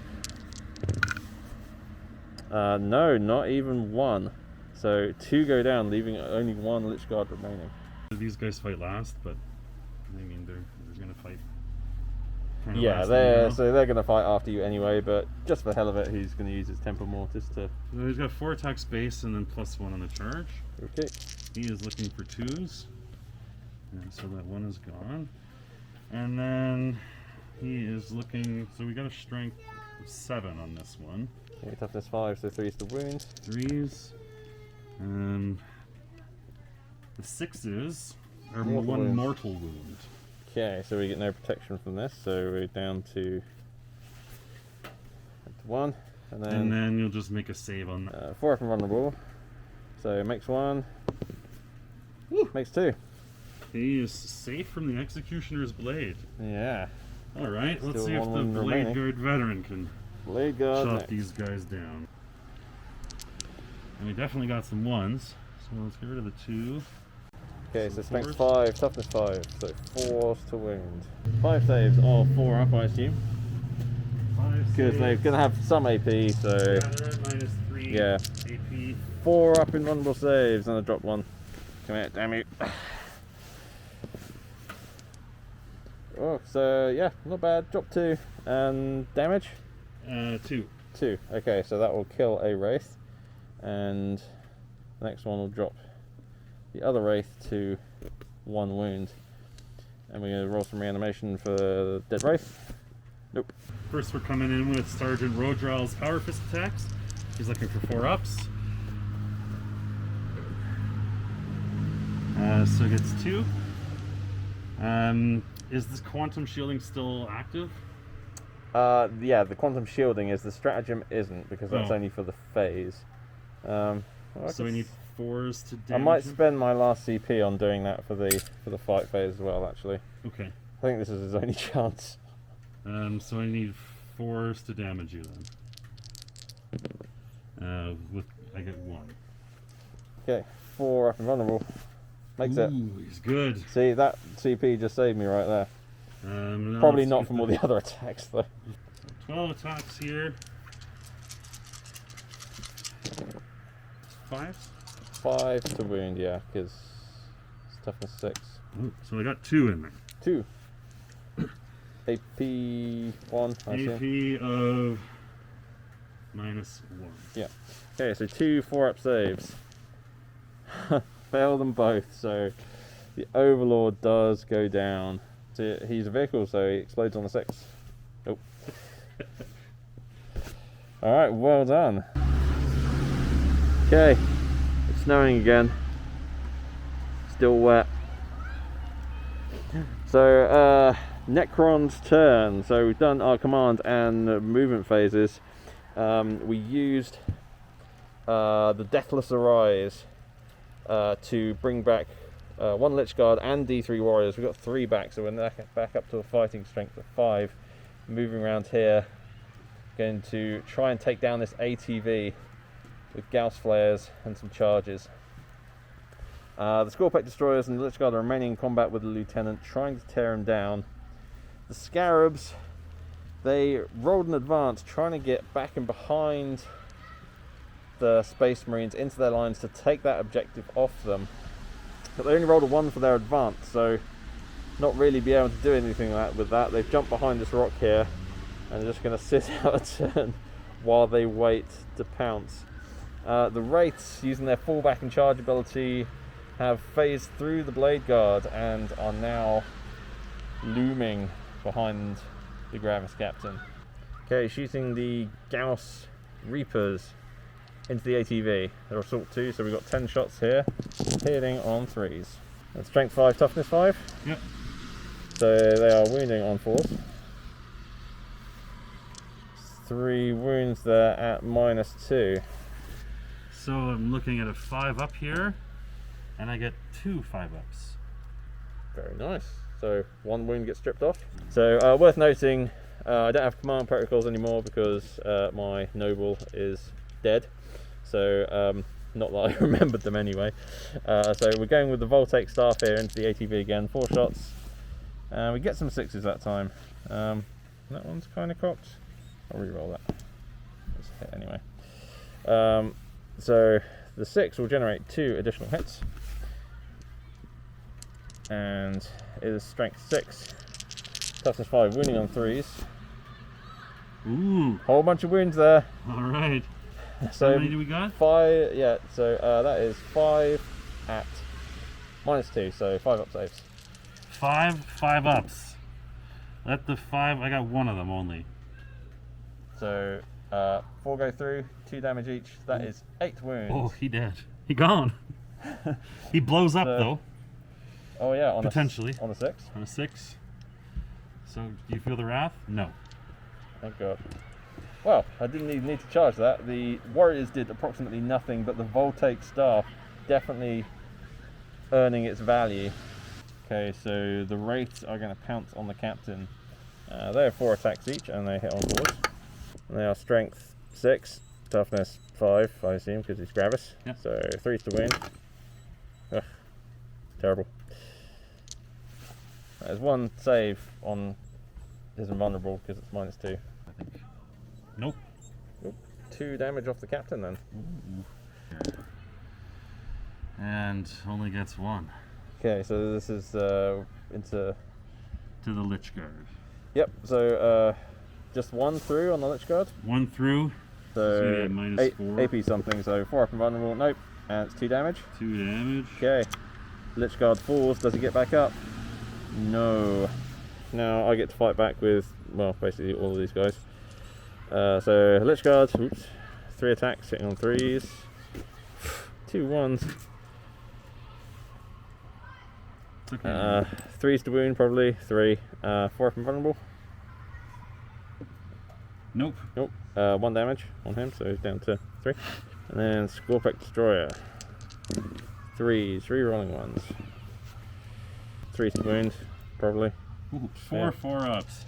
No, not even 1. So 2 go down, leaving only 1 Lich Guard remaining. These guys fight last, but I mean they're going to fight. Yeah, so they're going to fight after you anyway, but just for the hell of it, he's going to use his Temper Mortis to... So he's got 4 attacks base and then +1 on the charge. Okay. He is looking for 2s. And so that 1 is gone. And then he is looking... So we got a strength of 7 on this one. Okay, toughness 5, so 3 is the wound. 3s. And the 6s are Mortal 1 wound. mortal wound. Okay, so we get no protection from this, so we're down to 1. And then you'll just make a save on that. 4 up and vulnerable. So makes 1. Woo, makes 2. He is safe from the Executioner's Blade. Yeah. Alright, let's Still see if the one Blade remaining. Guard veteran can Blade Guard chop next. these guys down. And we definitely got some 1s, so let's get rid of the 2. Okay, so Some strength 4s. 5, toughness 5, so 4s to wound. 5 saves, or 4 up, I assume. 5 Because they're saves. going to have some AP, so Yeah, they're at -3 yeah. AP. 4 up in vulnerable saves, and I dropped 1. Come here, damn you. Oh, so yeah, not bad. Drop 2, and damage? 2. 2. Okay, so that will kill a Wraith, and the next one will drop the other Wraith to 1 wound. And we're going to roll some reanimation for the dead Wraith. Nope. First we're coming in with Sergeant Rodrell's Power Fist attacks. He's looking for 4 ups. So gets 2. Is this quantum shielding still active? Yeah, the quantum shielding is. The stratagem isn't, because that's Oh. only for the phase. Well, So we need 4s to damage I might him? spend my last CP on doing that for the fight phase as well. Actually, Okay. I think this is his only chance. So I need 4s to damage you then. I get 1. Okay, 4 up and vulnerable. Makes it. Ooh, he's good. See, that CP just saved me right there. No, Probably let's not get from all the other attacks though. 12 attacks here. 5s? 5 to wound, yeah, because it's toughness 6. Ooh, so I got 2 in there. 2. AP 1, I assume. AP of -1. Yeah. Okay, so 2 4-up saves. Fail them both, so the Overlord does go down. So he's a vehicle, so he explodes on the 6. Oh. Alright, well done. Okay, it's snowing again. Still wet. So, Necron's turn. So we've done our command and movement phases. We used the Deathless Arise to bring back 1 Lich Guard and D3 Warriors. We've got 3 back, so we're back up to a fighting strength of 5. Moving around here, going to try and take down this ATV with Gauss Flares and some charges. The Scorpec Destroyers and the Lich Guard are remaining in combat with the Lieutenant, trying to tear him down. The Scarabs They rolled in advance, trying to get back and behind the Space Marines into their lines to take that objective off them. But they only rolled a 1 for their advance, so not really be able to do anything with that. They've jumped behind this rock here and are just going to sit out a turn while they wait to pounce. The Wraiths, using their fallback and charge ability, have phased through the Blade Guard and are now looming behind the Gravis Captain. Okay, shooting the Gauss Reapers into the ATV. They're assault 2, so we've got 10 shots here, hitting on 3s. And strength 5, toughness 5. Yep. So they are wounding on 4s. 3 wounds there at -2. So I'm looking at a 5 up here, and I get 2 5-ups. Very nice. So 1 wound gets stripped off. So worth noting, I don't have command protocols anymore because my noble is dead. So not that I remembered them anyway. So we're going with the Voltaic staff here into the ATV again. 4 shots. We get some 6s that time. That one's kind of cocked. I'll re-roll that. Let's hit anyway. So the 6 will generate 2 additional hits. And it is strength 6, toughness 5, wounding on 3s. Ooh. Whole bunch of wounds there. Alright. So how many do we got? 5, yeah, so that is 5 at -2, so 5-up saves. 5 5-ups. Let the 5, I got 1 of them only. So 4 go through, 2 damage each, that is 8 wounds. Oh, he dead. He gone. He blows up though. Oh yeah, on potentially. On a 6. On a 6. So, do you feel the wrath? No. Thank God. Well, I didn't even need to charge that. The Warriors did approximately nothing, but the Voltaic staff definitely earning its value. Okay, so the Wraiths are going to pounce on the Captain. They have 4 attacks each, and they hit on 4s. And they are strength 6, toughness 5, I assume, because he's Gravis. Yep. So 3s to win. Ugh, terrible. There's 1 save on his invulnerable because it's -2. I think. Nope. 2 damage off the Captain then. Ooh. And only gets 1. Okay, so this is into... To the Lich Guard. Yep, so just 1 through on the Lich Guard. 1 through. So yeah, -4. AP something, so 4 up invulnerable. Nope, and it's 2 damage. 2 damage. Okay, Lich Guard falls. Does he get back up? No. Now I get to fight back with, well, basically all of these guys. So Lich Guard, oops, 3 attacks, hitting on 3s, 2 1s. Okay. 3s to wound probably, 3. 4 up invulnerable. Nope. Nope. 1 damage on him, so he's down to 3. And then Scorpec Destroyer. 3s, re-rolling 1s. 3s to wound, probably. Ooh, 4 Yeah. 4-ups.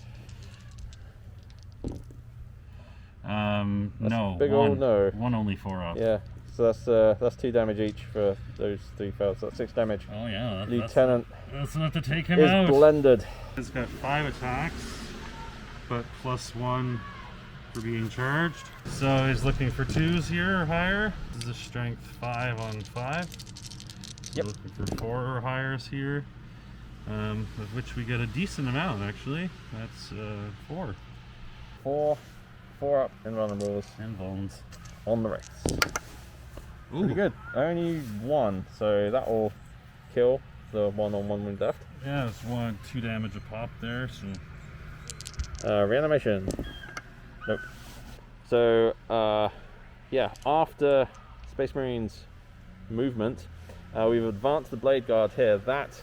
No. Big 1. old no. 1 only 4-up. Yeah. So that's 2 damage each for those 3 fails. So that's 6 damage. Oh yeah. Lieutenant That's enough to take him is out. blended. He's got 5 attacks, but +1 for being charged. So he's looking for 2s here or higher. This is a strength 5 on 5. So Yep. looking for 4 or higher here, of which we get a decent amount actually. That's 4. 4 up invulnerables And bones. on the Wraiths. Ooh. Pretty good. Only 1, so that will kill the 1 on 1 wound left. Yeah, it's 2 damage a pop there. So Reanimation. Nope. So yeah, after Space Marines movement, we've advanced the Blade Guard here. That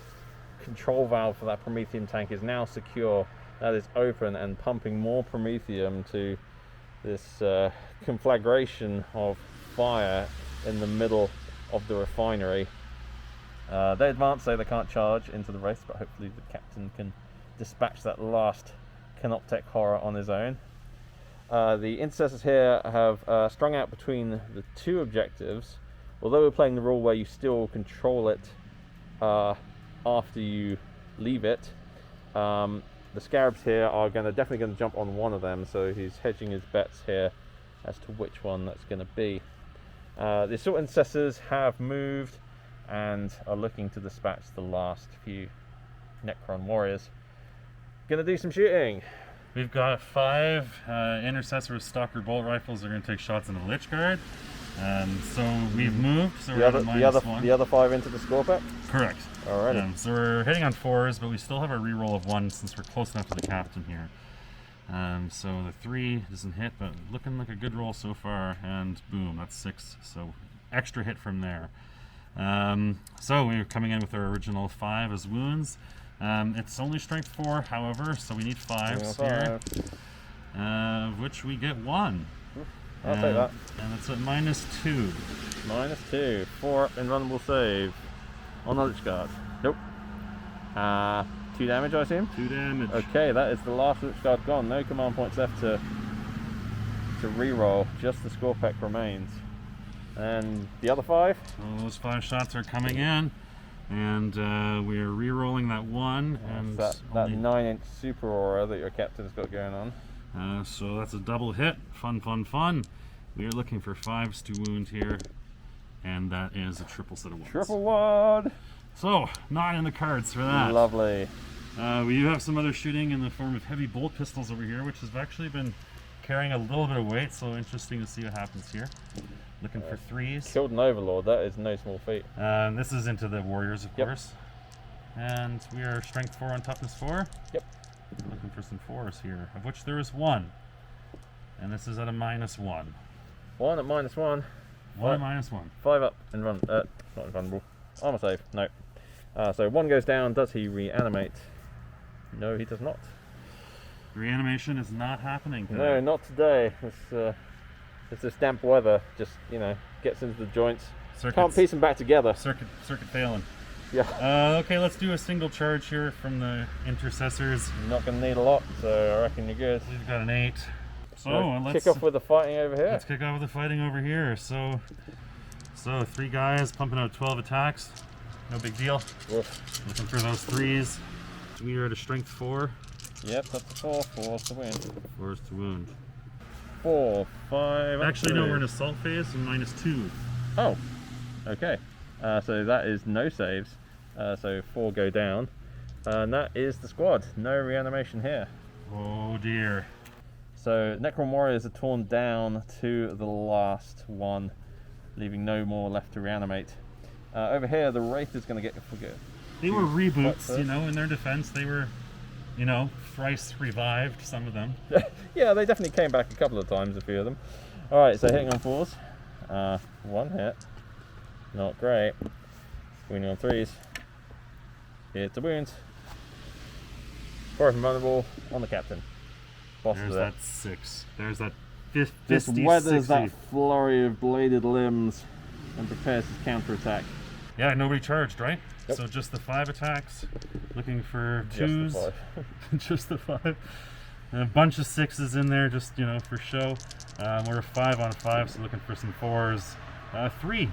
control valve for that Prometheum tank is now secure. That is open and pumping more Prometheum to this conflagration of fire in the middle of the refinery. They advance, so they can't charge into the race, but hopefully the Captain can dispatch that last Canoptech horror on his own. The intercessors here have strung out between the 2 objectives. Although we're playing the rule where you still control it after you leave it, the Scarabs here are definitely going to jump on one of them, so he's hedging his bets here as to which one that's going to be. The Assault Intercessors have moved and are looking to dispatch the last few Necron warriors. Going to do some shooting. We've got 5 Intercessor with Stalker bolt rifles. They're going to take shots in the Lich Guard. So we've moved, so we're at a -1. The other 5 into the score pack? Correct. Alrighty. So we're hitting on 4s, but we still have a reroll of 1 since we're close enough to the captain here. So the 3 doesn't hit, but looking like a good roll so far, and boom, that's 6. So extra hit from there. So we're coming in with our original 5 as wounds. It's only strength 4, however, so we need 5s here, which we get 1. I'll take that. And it's at -2. -2. 4 up invulnerable save on the Lich Guard. Nope. 2 damage, I assume? 2 damage. Okay, that is the last Lich Guard gone. No command points left to reroll. Just the score pack remains. And the other 5? Well, those 5 shots are coming in, and we're re-rolling that 1. And that 9-inch super aura that your captain's got going on. So that's a double hit. Fun, fun, fun. We are looking for 5s to wound here, and that is a triple set of wounds. Triple wad! So, not in the cards for that. Lovely. We do have some other shooting in the form of heavy bolt pistols over here, which has actually been carrying a little bit of weight, so interesting to see what happens here. Looking for 3s. Killed an overlord, that is no small feat. This is into the warriors, of course. And we are strength 4 on toughness 4. Yep. Looking for some 4s here, of which there is 1. And this is at a -1. 1 at -1. 1 at -1. 5 up and run. Not invulnerable. Armor save. No. So 1 goes down. Does he reanimate? No, he does not. Reanimation is not happening today. No, not today. It's this damp weather. Just, gets into the joints. Can't piece them back together. Circuit failing. Yeah. Okay, let's do a single charge here from the Intercessors. You're not going to need a lot, so I reckon you're good. We've got an 8. So let's kick off with the fighting over here. Let's kick off with the fighting over here. So 3 guys pumping out 12 attacks. No big deal. Oof. Looking for those 3s. We are at a strength 4. Yep, that's a 4. 4's to win. 4's to wound. 4, 5. Actually, no, we're in assault phase and -2. Oh, okay. So that is no saves. So 4 go down. And that is the squad. No reanimation here. Oh dear. So Necron warriors are torn down to the last 1, leaving no more left to reanimate. Over here, the Wraith is going to get. They were reboots, in their defense. They were, thrice revived, some of them. Yeah, they definitely came back a couple of times, a few of them. Alright, so hitting on 4s. 1 hit. Not great. Wounding on 3s. Hit the wounds. 4 invulnerable on the captain. There's that 6. There's that 50. Just weathers that flurry of bladed limbs and prepares his counterattack. Yeah, nobody charged, right? Yep. So just the 5 attacks. Looking for 2s. Just the 5. Just the 5. And a bunch of 6s in there, just for show. We're 5 on 5, so looking for some 4s. 3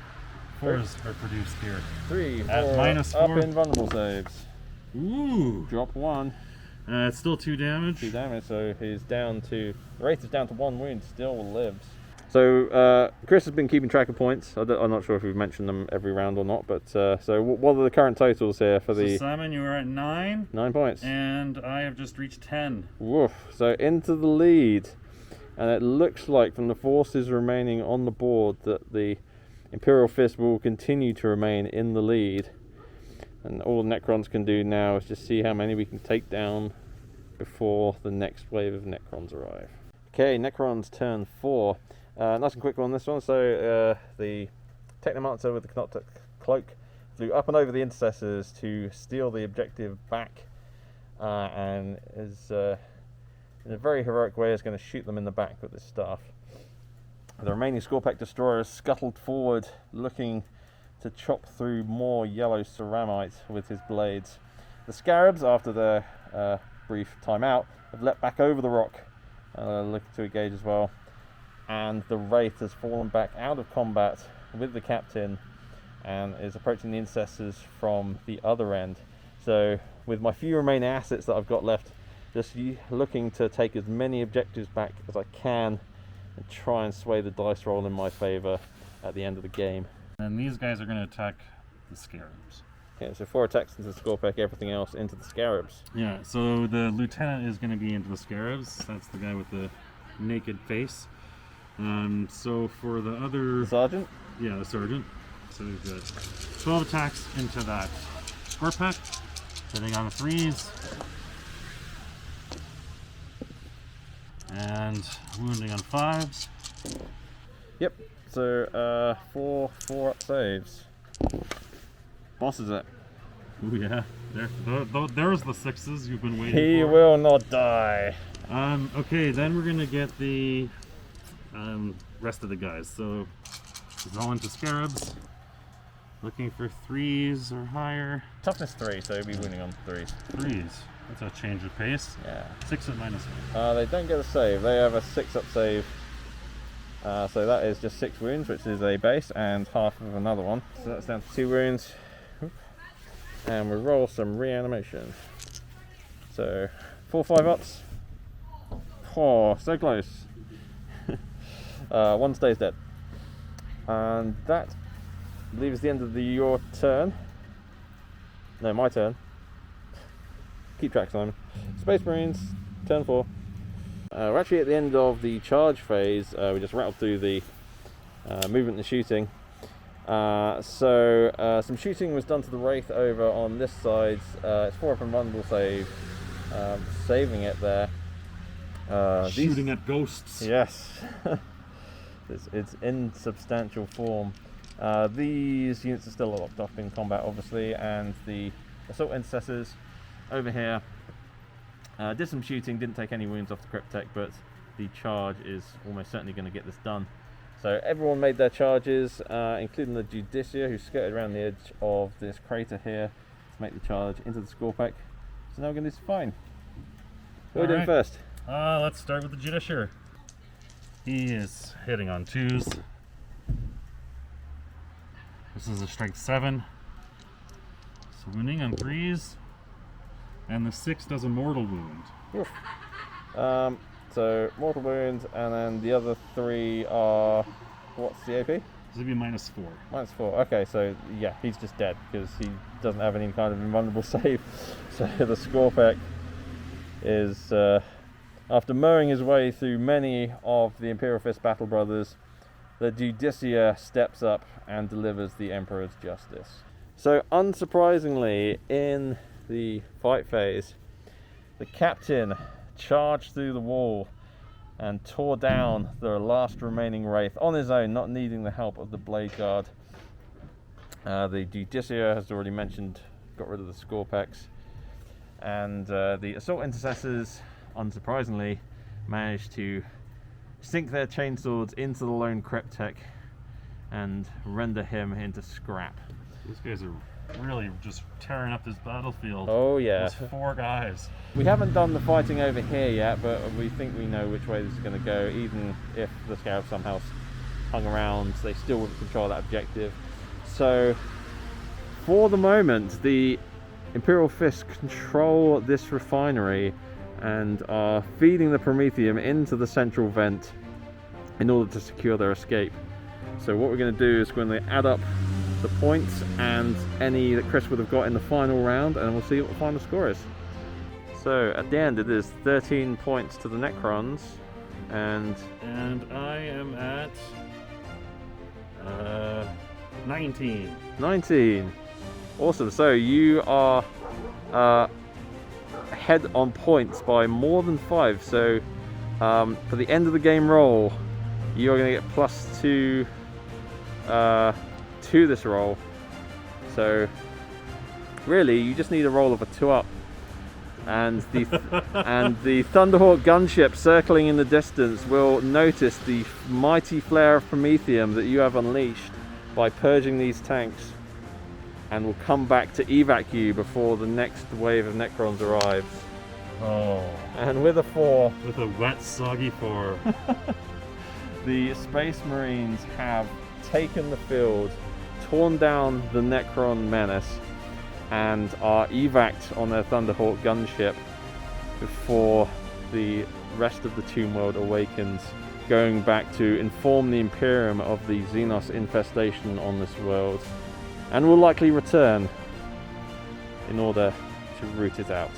4s are produced here. 3 at -4. Up invulnerable saves. Ooh. Drop 1. It's still 2 damage. 2 damage, so he's down to. The Wraith is down to 1 wound, still lives. So Chris has been keeping track of points. I'm not sure if we've mentioned them every round or not, but so what are the current totals here for the? So Simon, you are at 9. 9 points. And I have just reached 10. Woof. So into the lead, and it looks like from the forces remaining on the board that the Imperial Fists will continue to remain in the lead. And all Necrons can do now is just see how many we can take down before the next wave of Necrons arrive. Okay, Necrons turn 4. Nice and quick on this one. So the Technomancer with the Canoptic Cloak flew up and over the Intercessors to steal the objective back, and is in a very heroic way is going to shoot them in the back with this staff. The remaining Scorpack destroyers scuttled forward, looking to chop through more yellow ceramite with his blades. The Scarabs, after their brief timeout, have leapt back over the rock, looking to engage as well. And the Wraith has fallen back out of combat with the captain and is approaching the Intercessors from the other end. So with my few remaining assets that I've got left, just looking to take as many objectives back as I can and try and sway the dice roll in my favor at the end of the game. And these guys are going to attack the scarabs. Okay, so 4 attacks into the Scorpic, everything else into the scarabs. Yeah, so the lieutenant is going to be into the scarabs. That's the guy with the naked face. So for the other... The sergeant? Yeah, the sergeant. So we've got 12 attacks into that Scorpic, hitting on the 3s. And wounding on 5s. Yep, so 4 up saves. Bosses it. Ooh, yeah. There's the 6s you've been waiting for. He will not die. Okay, then we're gonna get the rest of the guys. So it's all into scarabs. Looking for 3s or higher. Toughness 3, so he'll be winning on 3s. 3s. That's a change of pace. Yeah. 6 at -1. They don't get a save. They have a 6 up save. So that is just 6 wounds, which is a base, and half of another one. So that's down to 2 wounds. And we roll some reanimation. So 4 5-ups. Oh, so close. 1 stays dead. And that leaves the end of your turn. No, my turn. Keep track, Simon. Space Marines, turn 4. We're actually at the end of the charge phase. We just rattled through the movement and shooting. Some shooting was done to the Wraith over on this side. It's 4 up and vulnerable save. Saving it there. Shooting at ghosts. Yes. it's in substantial form. These units are still locked up in combat, obviously, and the assault intercessors over here did some shooting, didn't take any wounds off the Cryptek, but the charge is almost certainly going to get this done. So everyone made their charges, including the Judicia, who skirted around the edge of this crater here to make the charge into the Scorpic. So now we're going to do fine. Who are we doing first? Let's start with the Judicia. He is hitting on 2s. This is a strength 7. So wounding on 3s. And the 6 does a mortal wound. Oof. So mortal wound, and then the other 3 are, what's the AP? This would be -4. -4. Okay, so yeah, he's just dead because he doesn't have any kind of invulnerable save. So the Scorpic is, after mowing his way through many of the Imperial Fist battle brothers, the Judicia steps up and delivers the Emperor's justice. So unsurprisingly, in the fight phase, the captain charged through the wall and tore down the last remaining Wraith on his own, not needing the help of the Blade Guard. The Judicia, as already mentioned, got rid of the Scorpex, and the Assault Intercessors, unsurprisingly, managed to sink their chainswords into the lone Cryptek and render him into scrap. These guys are really just tearing up this battlefield. Oh yeah. Those 4 guys. We haven't done the fighting over here yet, but we think we know which way this is going to go. Even if the Scarab somehow hung around, they still wouldn't control that objective. So, for the moment, the Imperial Fists control this refinery and are feeding the Promethium into the central vent in order to secure their escape. So what we're going to do is we're going to add up the points and any that Chris would have got in the final round, and we'll see what the final score is. So at the end it is 13 points to the Necrons, and I am at 19. 19. Awesome. So you are ahead on points by more than 5. So for the end of the game roll, you're going to get +2 to this roll. So really you just need a roll of a 2-up, and the the Thunderhawk gunship circling in the distance will notice the mighty flare of Promethium that you have unleashed by purging these tanks, and will come back to evac you before the next wave of Necrons arrives. Oh. And with a 4, With a wet, soggy 4. the Space Marines have taken the field, torn down the Necron menace, and are evac'd on their Thunderhawk gunship. before the rest of the Tomb World awakens, going back to inform the Imperium of the Xenos infestation on this world, and will likely return in order to root it out.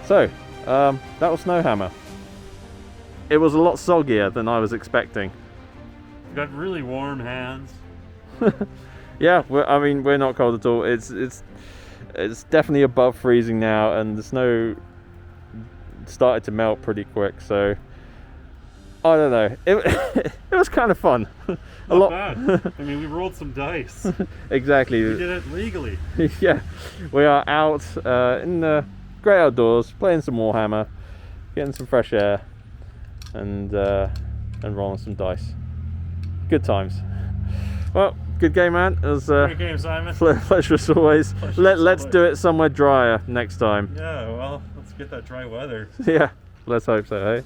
So, that was SNOWHAMMER. It was a lot soggier than I was expecting. Got really warm hands. Yeah, I mean, we're not cold at all. It's definitely above freezing now, and the snow started to melt pretty quick, so I don't know. It was kind of fun. Not bad. I mean, we rolled some dice. Exactly. We did it legally. Yeah, we are out in the great outdoors, playing some Warhammer, getting some fresh air, and rolling some dice. Good times. Well, good game, man. It was Great game, Simon. pleasure as always. Let's do it somewhere drier next time. Yeah, well, let's get that dry weather. Yeah, let's hope so, hey?